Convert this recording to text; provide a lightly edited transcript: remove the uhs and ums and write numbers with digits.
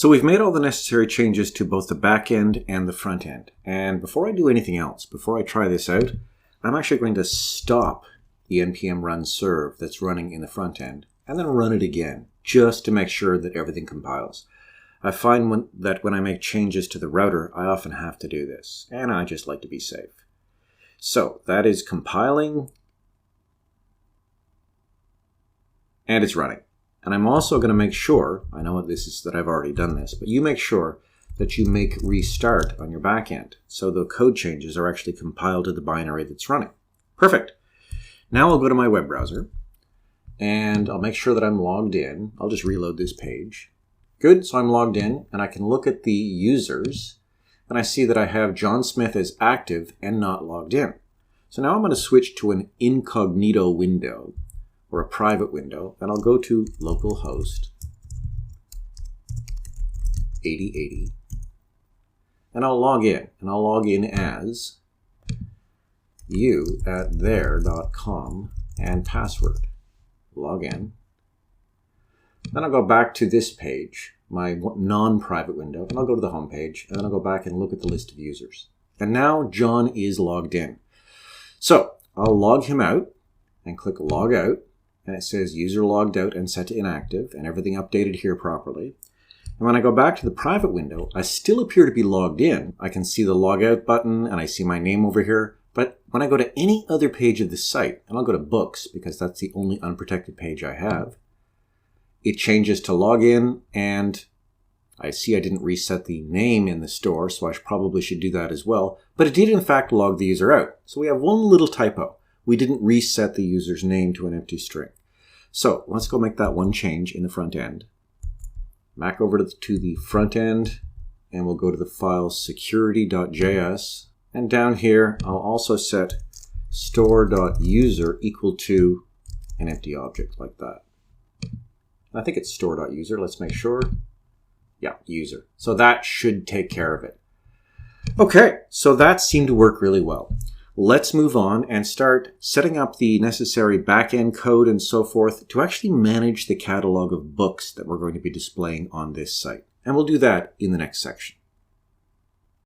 So we've made all the necessary changes to both the back end and the front end. And before I do anything else, before I try this out, I'm actually going to stop the npm run serve that's running in the front end and then run it again just to make sure that everything compiles. I find that when I make changes to the router, I often have to do this, and I just like to be safe. So that is compiling, and it's running. And I'm also going to make sure, I know what this is that I've already done this, but you make sure that you make restart on your back end so the code changes are actually compiled to the binary that's running. Perfect. Now I'll go to my web browser and I'll make sure that I'm logged in. I'll just reload this page. Good, so I'm logged in and I can look at the users and I see that I have John Smith as active and not logged in. So now I'm going to switch to an incognito window, or a private window, and I'll go to localhost 8080, and I'll log in, and I'll log in as you@there.com and password. Log in. Then I'll go back to this page, my non-private window, and I'll go to the home page, and then I'll go back and look at the list of users. And now John is logged in. So I'll log him out and click log out. And it says user logged out and set to inactive, and everything updated here properly. And when I go back to the private window, I still appear to be logged in. I can see the log out button and I see my name over here. But when I go to any other page of the site, and I'll go to books because that's the only unprotected page I have, it changes to login, and I see I didn't reset the name in the store, so I probably should do that as well. But it did in fact log the user out. So we have one little typo. We didn't reset the user's name to an empty string. So let's go make that one change in the front end. Back over to the front end, and we'll go to the file security.js. And down here, I'll also set store.user equal to an empty object like that. I think it's store.user. Let's make sure. Yeah, user. So that should take care of it. Okay, so that seemed to work really well. Let's move on and start setting up the necessary back-end code and so forth to actually manage the catalog of books that we're going to be displaying on this site. And we'll do that in the next section.